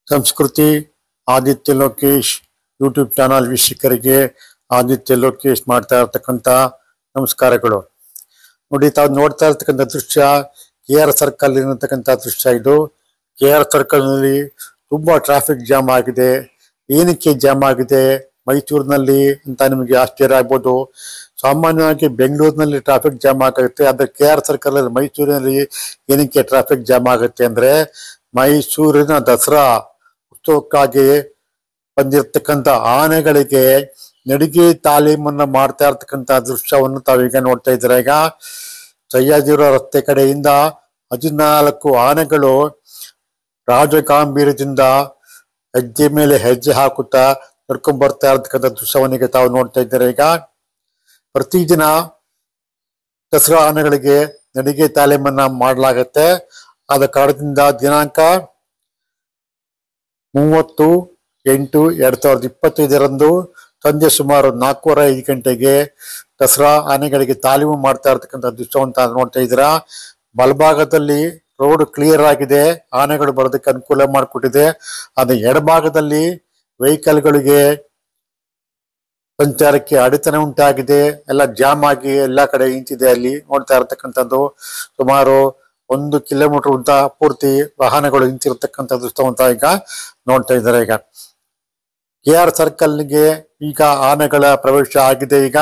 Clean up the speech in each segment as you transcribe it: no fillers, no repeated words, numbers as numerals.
ಸಂಸ್ಕೃತಿ Aditya Lokesh YouTube channel ವೀಕ್ಷಕರಿಗೆ ಆದಿತ್ಯ ಲೋಕೇಶ್ ಮಾಡ್ತಾ ಇರ್ತಕ್ಕಂಥ ನಮಸ್ಕಾರಗಳು. ನೋಡಿ, ತಾವು ನೋಡ್ತಾ ಇರ್ತಕ್ಕಂಥ ದೃಶ್ಯ KR ಸರ್ಕಲ್ ಇರತಕ್ಕಂಥ ದೃಶ್ಯ. ಇದು KR ಸರ್ಕಲ್ ನಲ್ಲಿ ತುಂಬಾ ಟ್ರಾಫಿಕ್ ಜಾಮ್ ಆಗಿದೆ. ಏನಕ್ಕೆ ಜಾಮ್ ಆಗಿದೆ ಮೈಸೂರಿನಲ್ಲಿ ಅಂತ ನಿಮಗೆ ಆಶ್ಚರ್ಯ ಆಗ್ಬೋದು. ಸಾಮಾನ್ಯವಾಗಿ ಬೆಂಗಳೂರಿನಲ್ಲಿ ಟ್ರಾಫಿಕ್ ಜಾಮ್ ಆಗುತ್ತೆ, ಆದ್ರೆ KR ಸರ್ಕಲ್ ಅಲ್ಲಿ ಮೈಸೂರಿನಲ್ಲಿ ಏನಕ್ಕೆ ಟ್ರಾಫಿಕ್ ಜಾಮ್ ಆಗುತ್ತೆ ಅಂದ್ರೆ ಮೈಸೂರಿನ ದಸರಾ ಉತ್ಸವಕ್ಕಾಗಿ ಬಂದಿರತಕ್ಕಂಥ ಆನೆಗಳಿಗೆ ನಡಿಗೆ ತಾಲೀಮನ್ನ ಮಾಡ್ತಾ ಇರ್ತಕ್ಕಂಥ ದೃಶ್ಯವನ್ನು ತಾವೀಗ ನೋಡ್ತಾ ಇದ್ದೀರಾ. ಈಗ ಸಯ್ಯಾಜಿರೋ ರಸ್ತೆ ಕಡೆಯಿಂದ 14 ಆನೆಗಳು ರಾಜಗಾಂಭೀರ್ಯದಿಂದ ಹೆಜ್ಜೆ ಮೇಲೆ ಹೆಜ್ಜೆ ಹಾಕುತ್ತಾ ನಡ್ಕೊಂಡ್ ಬರ್ತಾ ಇರ್ತಕ್ಕಂಥ ದೃಶ್ಯವನ್ನಿಗೆ ತಾವು ನೋಡ್ತಾ ಇದ್ದೀರಾ. ಈಗ ಪ್ರತಿದಿನ ದಸರಾ ಆನೆಗಳಿಗೆ ನಡಿಗೆ ತಾಲೀಮನ್ನ ಮಾಡಲಾಗತ್ತೆ. ಆದ ಕಾರಣದಿಂದ ದಿನಾಂಕ 30/8/2025 ಸಂಜೆ ಸುಮಾರು 4:05 ಗಂಟೆಗೆ ದಸರಾ ಆನೆಗಳಿಗೆ ತಾಲೀಮು ಮಾಡ್ತಾ ಇರ್ತಕ್ಕಂಥ ದೃಶ್ಯವಂತ ನೋಡ್ತಾ ಇದ್ದೀರಾ. ಬಲಭಾಗದಲ್ಲಿ ರೋಡ್ ಕ್ಲಿಯರ್ ಆಗಿದೆ, ಆನೆಗಳು ಬರೋದಕ್ಕೆ ಅನುಕೂಲ ಮಾಡಿಕೊಟ್ಟಿದೆ. ಅದೇ ಎಡಭಾಗದಲ್ಲಿ ವೆಹಿಕಲ್ಗಳಿಗೆ ಸಂಚಾರಕ್ಕೆ ಅಡೆತಡೆ ಉಂಟಾಗಿದೆ, ಎಲ್ಲ ಜಾಮ್ ಆಗಿ ಎಲ್ಲ ಕಡೆ ನಿಂತಿದೆ. ಅಲ್ಲಿ ನೋಡ್ತಾ ಇರ್ತಕ್ಕಂಥದ್ದು ಸುಮಾರು 1 ಕಿಲೋಮೀಟರ್ ಉದ್ದ ಪೂರ್ತಿ ವಾಹನಗಳು ನಿಂತಿರ್ತಕ್ಕಂಥ ದೃಶ್ಯವಂತ ಈಗ ನೋಡ್ತಾ ಇದ್ದಾರೆ. ಈಗ KR ಸರ್ಕಲ್ಗೆ ಈಗ ಆನೆಗಳ ಪ್ರವೇಶ ಆಗಿದೆ. ಈಗ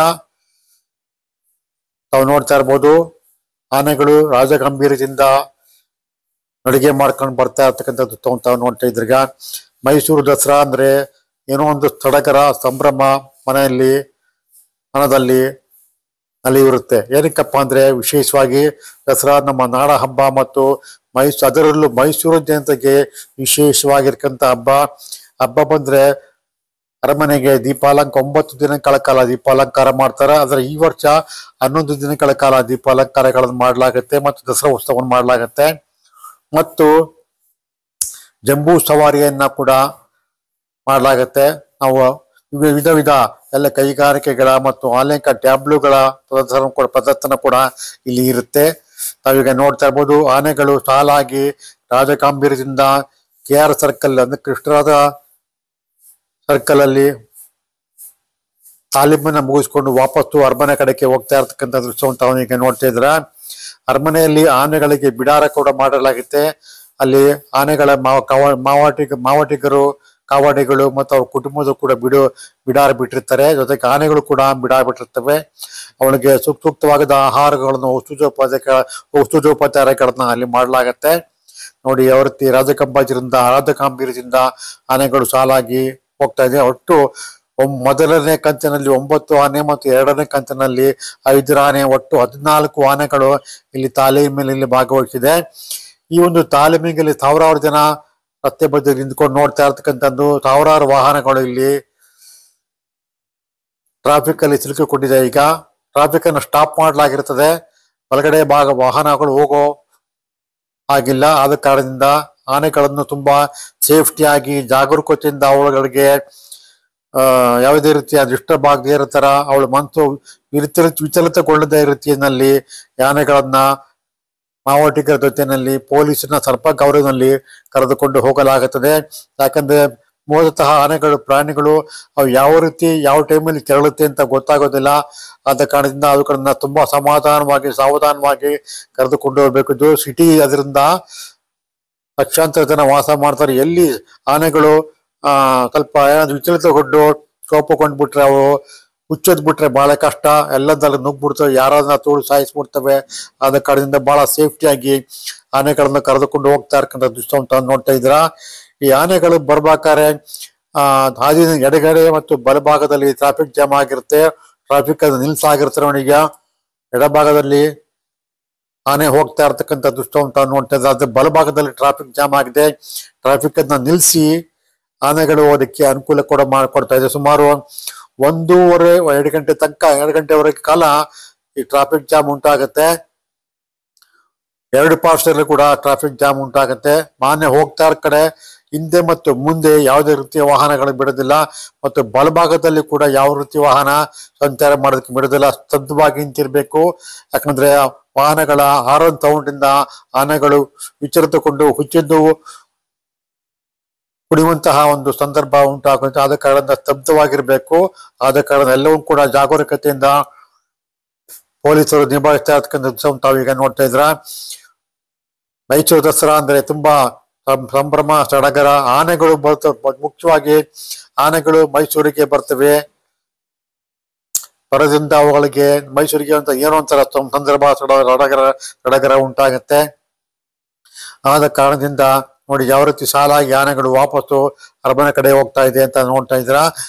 ತಾವು ನೋಡ್ತಾ ಇರ್ಬೋದು, ಆನೆಗಳು ರಾಜಗಂಭೀರದಿಂದ ನಡಿಗೆ ಮಾಡ್ಕೊಂಡು ಬರ್ತಾ ಇರ್ತಕ್ಕಂಥದ್ದು ತಾವು ನೋಡ್ತಾ ಇದ್ರಿ. ಈಗ ಮೈಸೂರು ದಸರಾ ಅಂದ್ರೆ ಏನೋ ಒಂದು ಸಡಗರ ಸಂಭ್ರಮ ಮನದಲ್ಲಿ ಇರುತ್ತೆ. ಏನಕ್ಕಪ್ಪ ಅಂದ್ರೆ ವಿಶೇಷವಾಗಿ ದಸರಾ ನಮ್ಮ ನಾಡ ಹಬ್ಬ ಮತ್ತು ಅದರಲ್ಲೂ ಮೈಸೂರು ಜನತೆಗೆ ವಿಶೇಷವಾಗಿರ್ತಕ್ಕಂಥ ಹಬ್ಬ ಬಂದ್ರೆ ಅರಮನೆಗೆ ದೀಪಾಲಂಕಾರ 9 ದಿನಗಳ ಕಾಲ ದೀಪಾಲಂಕಾರ ಮಾಡ್ತಾರೆ. ಆದ್ರೆ ಈ ವರ್ಷ 11 ದಿನಗಳ ಕಾಲ ದೀಪಾಲಂಕಾರಗಳನ್ನು ಮಾಡಲಾಗತ್ತೆ ಮತ್ತು ದಸರಾ ಉತ್ಸವವನ್ನು ಮಾಡಲಾಗತ್ತೆ. ಮತ್ತು ಜಂಬೂ ಸವಾರಿಯನ್ನ ಕೂಡ ಮಾಡಲಾಗತ್ತೆ. ನಾವು ವಿಧ ಎಲ್ಲ ಕೈಗಾರಿಕೆಗಳ ಮತ್ತು ಆನ್ಲೈನ್ ಟ್ಯಾಬ್ಲುಗಳ ಪ್ರದರ್ಶನ ಕೂಡ ಇಲ್ಲಿ ಇರುತ್ತೆ. ನಾವೀಗ ನೋಡ್ತಾ ಇರ್ಬೋದು, ಆನೆಗಳು ಸಾಲಾಗಿ ರಾಜಗಾಂಭೀರ್ಯದಿಂದ KR ಸರ್ಕಲ್ ಅಂದ್ರೆ ಕೃಷ್ಣರಾಜ ಸರ್ಕಲ್ ಅಲ್ಲಿ ತಾಲೀಮನ್ನ ಮುಗಿಸ್ಕೊಂಡು ವಾಪಸ್ಸು ಅರಮನೆ ಕಡೆಗೆ ಹೋಗ್ತಾ ಇರ್ತಕ್ಕಂಥ ದೃಶ್ಯವನ್ನು ತಾವೀಗ ನೋಡ್ತಾ ಇದ್ರ. ಅರಮನೆಯಲ್ಲಿ ಆನೆಗಳಿಗೆ ಬಿಡಾರ ಕೂಡ ಮಾಡಲಾಗುತ್ತೆ. ಅಲ್ಲಿ ಆನೆಗಳ ಕಾವಾಡಿಗಳು ಮತ್ತು ಅವ್ರ ಕುಟುಂಬದ ಕೂಡ ಬಿಡಾರ ಬಿಟ್ಟಿರ್ತಾರೆ. ಜೊತೆಗೆ ಆನೆಗಳು ಕೂಡ ಬಿಡಾರ ಬಿಟ್ಟಿರ್ತವೆ. ಅವಳಿಗೆ ಸೂಕ್ತವಾದ ಆಹಾರಗಳನ್ನು ಔಷಧೋಪಚಾರಗಳನ್ನ ಅಲ್ಲಿ ಮಾಡಲಾಗತ್ತೆ. ನೋಡಿ, ಯಾವ ರೀತಿ ರಾಜಗಾಂಭೀರ್ಯದಿಂದ ಆನೆಗಳು ಸಾಲಾಗಿ ಹೋಗ್ತಾ ಇದೆ. ಒಟ್ಟು ಮೊದಲನೇ ಕಂತಿನಲ್ಲಿ 9 ಆನೆ ಮತ್ತು 2ನೇ ಕಂತಿನಲ್ಲಿ 5 ಆನೆ, ಒಟ್ಟು 14 ಆನೆಗಳು ಇಲ್ಲಿ ತಾಲೀಮಿನಲ್ಲಿ ಭಾಗವಹಿಸಿದೆ. ಈ ಒಂದು ತಾಲೀಮಿಗೆ ಸಾವಿರಾರು ಜನ ರಸ್ತೆ ಬದಿ ನಿಂತ್ಕೊಂಡು ನೋಡ್ತಾ ಇರ್ತಕ್ಕಂಥದ್ದು. ಸಾವಿರಾರು ವಾಹನಗಳು ಇಲ್ಲಿ ಟ್ರಾಫಿಕ್ ಅಲ್ಲಿ ಸಿಲುಕಿಕೊಂಡಿದೆ. ಈಗ ಟ್ರಾಫಿಕ್ ಅನ್ನು ಸ್ಟಾಪ್ ಮಾಡಲಾಗಿರ್ತದೆ. ಒಳಗಡೆ ವಾಹನಗಳು ಹೋಗೋ ಆಗಿಲ್ಲ. ಆದ ಕಾರಣದಿಂದ ಆನೆಗಳನ್ನು ತುಂಬಾ ಸೇಫ್ಟಿಯಾಗಿ ಜಾಗರೂಕತೆಯಿಂದ ಅವುಗಳಿಗೆ ಯಾವುದೇ ರೀತಿಯ ಡಿಸ್ಟರ್ಬ್ ಆಗದೆ ಇರೋ ತರ ಅವಳ ಮನಸ್ಸು ವಿಚಲಿತಗೊಳ್ಳದ ರೀತಿಯಲ್ಲಿ ಆನೆಗಳನ್ನ ಮಾವೋಟಿಗರ ಜೊತೆಯಲ್ಲಿ ಪೊಲೀಸಿನ ಸ್ವಲ್ಪ ಗೌರವದಲ್ಲಿ ಕರೆದುಕೊಂಡು ಹೋಗಲಾಗುತ್ತದೆ. ಯಾಕಂದ್ರೆ ಮೂಲತಃ ಆನೆಗಳು ಪ್ರಾಣಿಗಳು ಅವು ಯಾವ ರೀತಿ ಯಾವ ಟೈಮಲ್ಲಿ ತೆರಳುತ್ತೆ ಅಂತ ಗೊತ್ತಾಗೋದಿಲ್ಲ. ಆದ ಕಾರಣದಿಂದ ಅವುಗಳನ್ನ ತುಂಬಾ ಸಾವಧಾನವಾಗಿ ಕರೆದುಕೊಂಡು ಹೋಗ್ಬೇಕು. ಇದು ಸಿಟಿ, ಅದರಿಂದ ಲಕ್ಷಾಂತರ ಜನ ವಾಸ ಮಾಡ್ತಾರೆ. ಎಲ್ಲಿ ಆನೆಗಳು ಸ್ವಲ್ಪ ಏನಾದ್ರು ವಿಚಲಿತಗೊಂಡು ಕೋಪಗೊಂಡ್ಬಿಟ್ರೆ, ಅವು ಬಿಟ್ರೆ ಬಹಳ ಕಷ್ಟ. ಎಲ್ಲದಲ್ಲ ನುಗ್ಬಿಡ್ತವೆ, ಯಾರನ್ನ ತೋಳು ಸಾಯಿಸ್ಬಿಡ್ತವೆ. ಆದ ಕಾರಣದಿಂದ ಬಹಳ ಸೇಫ್ಟಿಯಾಗಿ ಆನೆಗಳನ್ನ ಕರೆದುಕೊಂಡು ಹೋಗ್ತಾ ಇರ್ತಕ್ಕಂಥ ದೃಶ್ಯ ನೋಡ್ತಾ ಇದ್ರ. ಈ ಆನೆಗಳು ಬರ್ಬೇಕಾದ್ರೆ ಹಾದಿನ ಎಡಗಡೆ ಮತ್ತು ಬಲಭಾಗದಲ್ಲಿ ಟ್ರಾಫಿಕ್ ಜಾಮ್ ಆಗಿರುತ್ತೆ. ಟ್ರಾಫಿಕ್ ಅದು ನಿಲ್ಸಾಗಿರ್ತಾರೆ. ಅವನಿಗೆ ಎಡಭಾಗದಲ್ಲಿ ಆನೆ ಹೋಗ್ತಾ ಇರ್ತಕ್ಕಂಥ ದೃಶ್ಯ ನೋಡ್ತಾ ಇದ್ರೆ, ಅದ್ರ ಬಲಭಾಗದಲ್ಲಿ ಟ್ರಾಫಿಕ್ ಜಾಮ್ ಆಗಿದೆ. ಟ್ರಾಫಿಕ್ ಅನ್ನ ನಿಲ್ಸಿ ಆನೆಗಳು ಅದಕ್ಕೆ ಅನುಕೂಲ ಕೂಡ ಮಾಡಿಕೊಡ್ತಾ ಇದೆ. ಸುಮಾರು 1:30-2 ಗಂಟೆ ತನಕ 2 ಗಂಟೆವರೆಗೆ ಕಾಲ ಈ ಟ್ರಾಫಿಕ್ ಜಾಮ್ ಉಂಟಾಗತ್ತೆ. 2 ಪಾರ್ಟ್ಸಲ್ಲಿ ಕೂಡ ಟ್ರಾಫಿಕ್ ಜಾಮ್ ಉಂಟಾಗತ್ತೆ. ಆನೆ ಹೋಗ್ತಾ ಇರೋ ಕಡೆ ಹಿಂದೆ ಮತ್ತು ಮುಂದೆ ಯಾವುದೇ ರೀತಿಯ ವಾಹನಗಳು ಬಿಡೋದಿಲ್ಲ ಮತ್ತು ಬಲಭಾಗದಲ್ಲಿ ಕೂಡ ಯಾವ ರೀತಿ ವಾಹನ ಸಂಚಾರ ಮಾಡೋದಕ್ಕೆ ಬಿಡೋದಿಲ್ಲ. ಸ್ತಬ್ಧವಾಗಿ ನಿಂತಿರ್ಬೇಕು. ಯಾಕಂದ್ರೆ ವಾಹನಗಳ ಹಾರನ್ ಸೌಂಡ್ ಇಂದ ಆನೆಗಳು ವಿಚಲಿತಗೊಂಡು ಹುಚ್ಚಿದ್ದು ಕುಡಿಯುವಂತಹ ಒಂದು ಸಂದರ್ಭ ಉಂಟಾಗುತ್ತೆ. ಆದ ಕಾರಣ ಸ್ತಬ್ಧವಾಗಿರ್ಬೇಕು. ಆದ ಕಾರಣ ಎಲ್ಲವೂ ಕೂಡ ಜಾಗರೂಕತೆಯಿಂದ ಪೊಲೀಸರು ನಿಭಾಯಿಸ್ತಾ ಇರ್ತಕ್ಕಂಥ ತಾವೀಗ ನೋಡ್ತಾ ಇದ್ರ. ಮೈಸೂರು ದಸರಾ ಅಂದ್ರೆ ತುಂಬಾ ಸಂಭ್ರಮ ಸಡಗರ. ಆನೆಗಳು ಮುಖ್ಯವಾಗಿ ಆನೆಗಳು ಮೈಸೂರಿಗೆ ಬರ್ತವೆ. ಬರೋದ್ರಿಂದ ಅವುಗಳಿಗೆ ಮೈಸೂರಿಗೆ ಅಂತ ಏನೋ ಒಂಥರ ಸಂದರ್ಭ ಸಡಗರ ಉಂಟಾಗತ್ತೆ. ಆದ ಕಾರಣದಿಂದ ನೋಡಿ ಯಾವ ರೀತಿ ಸಾಲಾಗಿ ಆನೆಗಳು ವಾಪಸ್ಸು ಅರಮನೆ ಕಡೆ ಹೋಗ್ತಾ ಇದೆ ಅಂತ ನೋಡ್ತಾ ಇದ್ರ.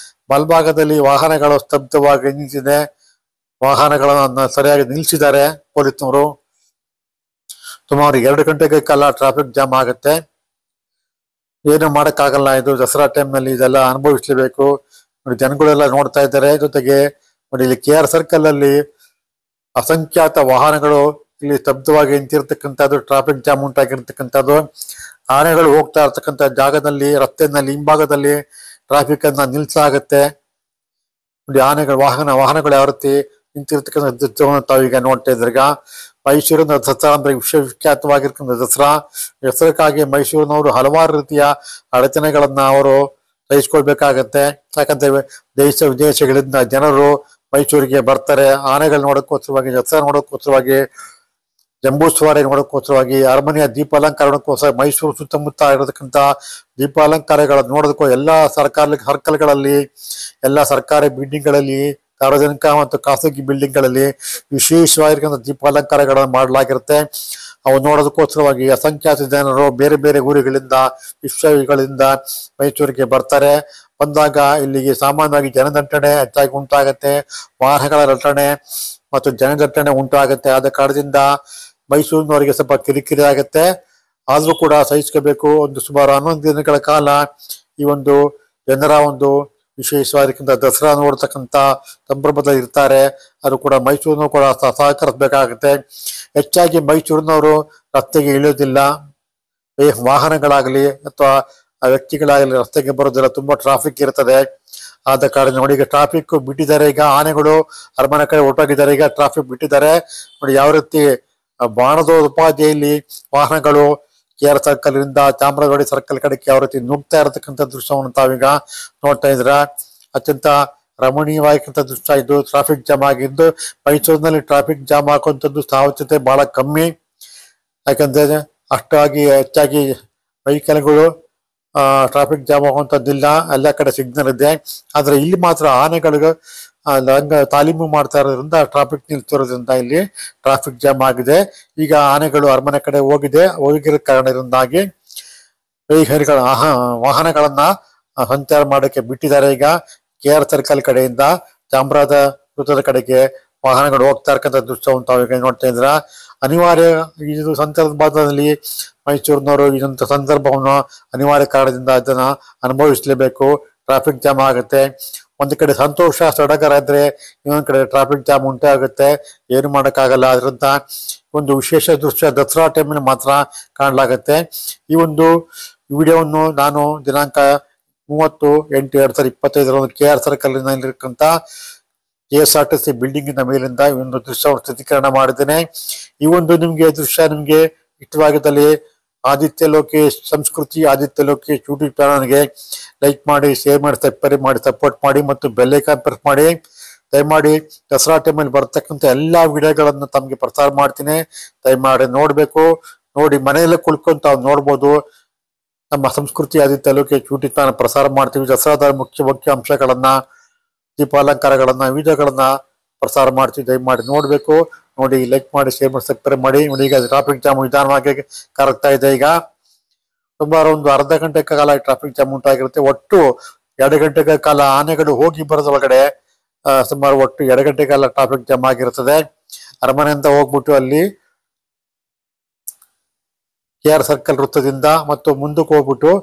ಬಲಭಾಗದಲ್ಲಿ ವಾಹನಗಳು ಸ್ತಬ್ಧವಾಗಿ ನಿಂತಿದೆ. ವಾಹನಗಳನ್ನ ಸರಿಯಾಗಿ ನಿಲ್ಸಿದ್ದಾರೆ ಪೊಲೀಸ್ನವರು. ಸುಮಾರು 2 ಗಂಟೆಗೆ ಕಾಲ ಟ್ರಾಫಿಕ್ ಜಾಮ್ ಆಗುತ್ತೆ. ಏನು ಮಾಡಕ್ಕಾಗಲ್ಲ. ಇದು ದಸರಾ ಟೈಮ್ ನಲ್ಲಿ ಇದೆಲ್ಲ ಅನುಭವಿಸ್ಲೇಬೇಕು. ನೋಡಿ ಜನಗಳೆಲ್ಲ ನೋಡ್ತಾ ಇದ್ದಾರೆ. ಜೊತೆಗೆ ನೋಡಿ ಇಲ್ಲಿ KR ಸರ್ಕಲ್ ಅಲ್ಲಿ ಅಸಂಖ್ಯಾತ ವಾಹನಗಳು ಇಲ್ಲಿ ಸ್ತಬ್ಧವಾಗಿ ನಿಂತಿರ್ತಕ್ಕಂಥದ್ದು, ಟ್ರಾಫಿಕ್ ಜಾಮ್ ಉಂಟಾಗಿರ್ತಕ್ಕಂಥದ್ದು. ಆನೆಗಳು ಹೋಗ್ತಾ ಇರ್ತಕ್ಕಂಥ ಜಾಗದಲ್ಲಿ ರಸ್ತೆಯಲ್ಲಿ ಹಿಂಭಾಗದಲ್ಲಿ ಟ್ರಾಫಿಕ್ ಅನ್ನ ನಿಲ್ಸಾಗತ್ತೆ. ನೋಡಿ ವಾಹನಗಳು ಯಾವ ರೀತಿ ನಿಂತಿರ್ತಕ್ಕಂಥ ದೃಶ್ಯವನ್ನು ತಾವೀಗ ನೋಡ್ತಾ ಇದ್ರಿ. ಈಗ ಮೈಸೂರಿನ ದಸರಾ ಅಂದ್ರೆ ವಿಶ್ವವಿಖ್ಯಾತವಾಗಿರ್ತಕ್ಕಂಥ ದಸರಾ ಹೆಸರಿಗಾಗಿ ಮೈಸೂರಿನವರು ಹಲವಾರು ರೀತಿಯ ಅಡಚಣೆಗಳನ್ನ ಅವರು ಸಹಿಸ್ಕೊಳ್ಬೇಕಾಗತ್ತೆ. ಯಾಕಂದ್ರೆ ದೇಶ ವಿದೇಶಗಳಿಂದ ಜನರು ಮೈಸೂರಿಗೆ ಬರ್ತಾರೆ. ಆನೆಗಳು ನೋಡೋಕ್ಕೋಸ್ಕರವಾಗಿ, ದಸರಾ ನೋಡೋಕ್ಕೋಸ್ಕರವಾಗಿ, ಜಂಬೂ ಸವಾರಿ ನೋಡೋಕ್ಕೋಸ್ಕರವಾಗಿ, ಅರಮನೆಯ ದೀಪಾಲಂಕಾರಕ್ಕೋಸ್ಕರ ಮೈಸೂರು ಸುತ್ತಮುತ್ತ ಇರತಕ್ಕಂಥ ದೀಪಾಲಂಕಾರಗಳನ್ನು ನೋಡೋದಕ್ಕೂ ಎಲ್ಲಾ ಸರ್ಕಲ್ಗಳಲ್ಲಿ, ಎಲ್ಲ ಸರ್ಕಾರಿ ಬಿಲ್ಡಿಂಗ್ಗಳಲ್ಲಿ, ಸಾರ್ವಜನಿಕ ಮತ್ತು ಖಾಸಗಿ ಬಿಲ್ಡಿಂಗ್ಗಳಲ್ಲಿ ವಿಶೇಷವಾಗಿರ್ತಕ್ಕಂಥ ದೀಪಾಲಂಕಾರಗಳನ್ನು ಮಾಡಲಾಗಿರುತ್ತೆ. ಅವು ನೋಡೋದಕ್ಕೋಸ್ಕರವಾಗಿ ಅಸಂಖ್ಯಾತ ಜನರು ಬೇರೆ ಬೇರೆ ಊರುಗಳಿಂದ, ವಿಶ್ವಗಳಿಂದ ಮೈಸೂರಿಗೆ ಬರ್ತಾರೆ. ಬಂದಾಗ ಇಲ್ಲಿಗೆ ಸಾಮಾನ್ಯವಾಗಿ ಜನದಟ್ಟಣೆ ಹೆಚ್ಚಾಗಿ ಉಂಟಾಗತ್ತೆ. ವಾಹನಗಳ ದಟ್ಟಣೆ ಮತ್ತು ಜನದಟ್ಟಣೆ ಉಂಟಾಗತ್ತೆ. ಆದ ಕಾರಣದಿಂದ ಮೈಸೂರಿನವರಿಗೆ ಸ್ವಲ್ಪ ಕಿರಿಕಿರಿ ಆಗತ್ತೆ. ಆದ್ರೂ ಕೂಡ ಸಹಿಸ್ಕೋಬೇಕು. ಸುಮಾರು 11 ದಿನಗಳ ಕಾಲ ಈ ಒಂದು ಜನರ ಒಂದು ವಿಶೇಷವಾಗಿರ್ತಕ್ಕಂಥ ದಸರಾ ನೋಡ್ತಕ್ಕಂಥ ಸಂಭ್ರಮದಲ್ಲಿ ಇರ್ತಾರೆ. ಅದು ಕೂಡ ಮೈಸೂರಿನವರು ಕೂಡ ಸಹಕರಿಸಬೇಕಾಗುತ್ತೆ. ಹೆಚ್ಚಾಗಿ ಮೈಸೂರಿನವರು ರಸ್ತೆಗೆ ಇಳಿಯೋದಿಲ್ಲ. ವಾಹನಗಳಾಗಲಿ ಅಥವಾ ವ್ಯಕ್ತಿಗಳಾಗಲಿ ರಸ್ತೆಗೆ ಬರೋದಿಲ್ಲ. ತುಂಬಾ ಟ್ರಾಫಿಕ್ ಇರ್ತದೆ. ಆದ ಕಾರಣ ನೋಡಿ ಈಗ ಟ್ರಾಫಿಕ್ ಬಿಟ್ಟಿದ್ದಾರೆ. ಈಗ ಆನೆಗಳು ಅರಮನೆ ಕಡೆ ಹೊರಟೋಗಿದ್ದಾರೆ. ಈಗ ಟ್ರಾಫಿಕ್ ಬಿಟ್ಟಿದ್ದಾರೆ. ನೋಡಿ ಯಾವ ರೀತಿ ಬಾಣದೋಪಾದಿಯಲ್ಲಿ ವಾಹನಗಳು KR ಸರ್ಕಲ್ ಇಂದ ಚಾಮರಾಜವಾಡಿ ಸರ್ಕಲ್ ಕಡೆಗೆ ಯಾವ ರೀತಿ ನುಗ್ತಾ ಇರತಕ್ಕಂಥ ದೃಶ್ಯವನ್ನು ತಾವೀಗ ನೋಡ್ತಾ ಇದ್ರ. ಅತ್ಯಂತ ರಮಣೀಯವಾಗಿರ್ತಕ್ಕಂಥ ದೃಶ್ಯ ಇದು. ಟ್ರಾಫಿಕ್ ಜಾಮ್ ಆಗಿದ್ದು ಮೈಸೂರಿನಲ್ಲಿ ಟ್ರಾಫಿಕ್ ಜಾಮ್ ಹಾಕುವಂಥದ್ದು ಸಾಧ್ಯತೆ ಬಹಳ ಕಮ್ಮಿ. ಯಾಕಂದ್ರೆ ಅಷ್ಟಾಗಿ ಹೆಚ್ಚಾಗಿ ವೆಹಿಕಲ್ಗಳು ಟ್ರಾಫಿಕ್ ಜಾಮ್ ಆಗುವಂಥದ್ದಿಲ್ಲ. ಎಲ್ಲ ಕಡೆ ಸಿಗ್ನಲ್ ಇದೆ. ಆದ್ರೆ ಇಲ್ಲಿ ಮಾತ್ರ ಆನೆಗಳಿಗೆ ತಾಲೀಮು ಮಾಡ್ತಾ ಇರೋದ್ರಿಂದ ಟ್ರಾಫಿಕ್ ನಿಲ್ತಿರೋದ್ರಿಂದ ಇಲ್ಲಿ ಟ್ರಾಫಿಕ್ ಜಾಮ್ ಆಗಿದೆ. ಈಗ ಆನೆಗಳು ಅರಮನೆ ಕಡೆ ಹೋಗಿರೋ ಕಾರಣದಿಂದಾಗಿ ವಾಹನಗಳನ್ನ ಸಂಚಾರ ಮಾಡೋಕೆ ಬಿಟ್ಟಿದ್ದಾರೆ. ಈಗ KR ಸರ್ಕಲ್ ಕಡೆಯಿಂದ ಚಾಮರಾಜ ವೃತ್ತದ ಕಡೆಗೆ ವಾಹನಗಳು ಹೋಗ್ತಾ ಇರ್ತಕ್ಕಂಥ ದೃಶ್ಯವನ್ನು ತಾವು ನೋಡ್ತಾ ಇದ್ರ. ಅನಿವಾರ್ಯ ಇದು ಸಂದರ್ಭದಲ್ಲಿ ಮೈಸೂರಿನವರು ಇದಂತ ಸಂದರ್ಭವನ್ನು ಅನಿವಾರ್ಯ ಕಾರಣದಿಂದ ಅದನ್ನ ಅನುಭವಿಸಲೇಬೇಕು. ಟ್ರಾಫಿಕ್ ಜಾಮ್ ಆಗುತ್ತೆ. ಒಂದು ಕಡೆ ಸಂತೋಷ ಸಡಗರ ಇದ್ರೆ ಇನ್ನೊಂದ್ ಕಡೆ ಟ್ರಾಫಿಕ್ ಜಾಮ್ ಉಂಟಾಗುತ್ತೆ. ಏನು ಮಾಡೋಕ್ಕಾಗಲ್ಲ. ಅದರಿಂದ ಒಂದು ವಿಶೇಷ ದೃಶ್ಯ ದಸರಾ ಟೈಮಲ್ಲಿ ಮಾತ್ರ ಕಾಣಲಾಗುತ್ತೆ. ಈ ಒಂದು ವಿಡಿಯೋವನ್ನು ನಾನು ದಿನಾಂಕ 30/8/2025 KR ಸರ್ಕಲ್ ನಲ್ಲಿರ್ತಕ್ಕಂಥ KSRTC ಬಿಲ್ಡಿಂಗ್ ಮೇಲಿಂದ ಈ ಒಂದು ದೃಶ್ಯವನ್ನು ಚಿತ್ರೀಕರಣ ಮಾಡಿದ್ದೇನೆ. ಈ ಒಂದು ದೃಶ್ಯ ಇಷ್ಟವಾಗಿದ್ದಲ್ಲಿ ಆದಿತ್ಯ ಲೋಕೇಶ್ ಸಂಸ್ಕೃತಿ, ಆದಿತ್ಯ ಲೋಕೇಶ್ ಯೂಟ್ಯೂಬ್ ಚಾನಲ್ಗೆ ಲೈಕ್ ಮಾಡಿ, ಶೇರ್ ಮಾಡಿ, ಸಬ್ಸ್ಕ್ರೈಬ್ ಮಾಡಿ, ಸಪೋರ್ಟ್ ಮಾಡಿ ಮತ್ತು ಬೆಲ್ ಐಕಾನ್ ಪ್ರೆಸ್ ಮಾಡಿ. ದಯಮಾಡಿ ದಸರಾ ಟೈಮಲ್ಲಿ ಬರ್ತಕ್ಕಂಥ ಎಲ್ಲಾ ವಿಡಿಯೋಗಳನ್ನು ತಮಗೆ ಪ್ರಸಾರ ಮಾಡ್ತೀನಿ. ದಯಮಾಡಿ ನೋಡ್ಬೇಕು. ನೋಡಿ ಮನೆಯಲ್ಲೇ ಕುಳ್ಕೊಂಡು ತಾವು ನೋಡ್ಬೋದು. ನಮ್ಮ ಸಂಸ್ಕೃತಿ ಆದಿತ್ಯ ಲೋಕೇಶ್ ಯೂಟ್ಯೂಬ್ ಚಾನಲ್ ಪ್ರಸಾರ ಮಾಡ್ತೀವಿ. ದಸರಾದ ಮುಖ್ಯ ಅಂಶಗಳನ್ನ, ದೀಪಾಲಂಕಾರಗಳನ್ನ, ವಿಡಿಯೋಗಳನ್ನ ಪ್ರಸಾರ ಮಾಡ್ತೀವಿ. ದಯಮಾಡಿ ನೋಡ್ಬೇಕು. ನೋಡಿ ಲೈಕ್ ಮಾಡಿ, ಶೇರ್ ಮಾಡಿ, ಸಬ್ಸ್ಕ್ರೈಬ್ ಮಾಡಿ. ನೋಡಿ ಈಗ ಟ್ರಾಫಿಕ್ ಜಾಮ್ ನಿಧಾನವಾಗಿ ಕರಗ್ತಾ ಇದೆ. ಈಗ ಸುಮಾರು ಒಂದು ಅರ್ಧ ಗಂಟೆ ಕಾಲ ಟ್ರಾಫಿಕ್ ಜಾಮ್ ಉಂಟಾಗಿರುತ್ತೆ. ಒಟ್ಟು 2 ಗಂಟೆಗಳ ಕಾಲ ಆನೆಗಳು ಹೋಗಿ ಬರೋದ್ರೊಳಗಡೆ ಸುಮಾರು ಒಟ್ಟು 2 ಗಂಟೆ ಕಾಲ ಟ್ರಾಫಿಕ್ ಜಾಮ್ ಆಗಿರ್ತದೆ. ಅರಮನೆಯಿಂದ ಹೋಗ್ಬಿಟ್ಟು ಅಲ್ಲಿ KR ಸರ್ಕಲ್ ವೃತ್ತದಿಂದ ಮತ್ತು ಮುಂದಕ್ಕೆ ಹೋಗ್ಬಿಟ್ಟು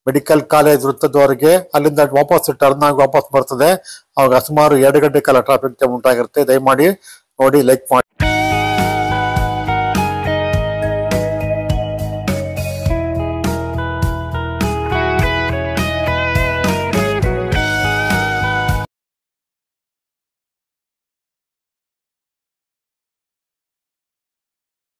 ಮೆಡಿಕಲ್ ಕಾಲೇಜ್ ವೃತ್ತದವರೆಗೆ, ಅಲ್ಲಿಂದ ವಾಪಸ್ ಟರ್ನ್ ಆಗಿ ವಾಪಸ್ ಬರ್ತದೆ. ಅವಾಗ ಸುಮಾರು 2 ಗಂಟೆ ಕಾಲ ಟ್ರಾಫಿಕ್ ಜಾಮ್ ಉಂಟಾಗಿರುತ್ತೆ. ದಯಮಾಡಿ ನೋಡಿ ಲೈಕ್ ಮಾಡಿ.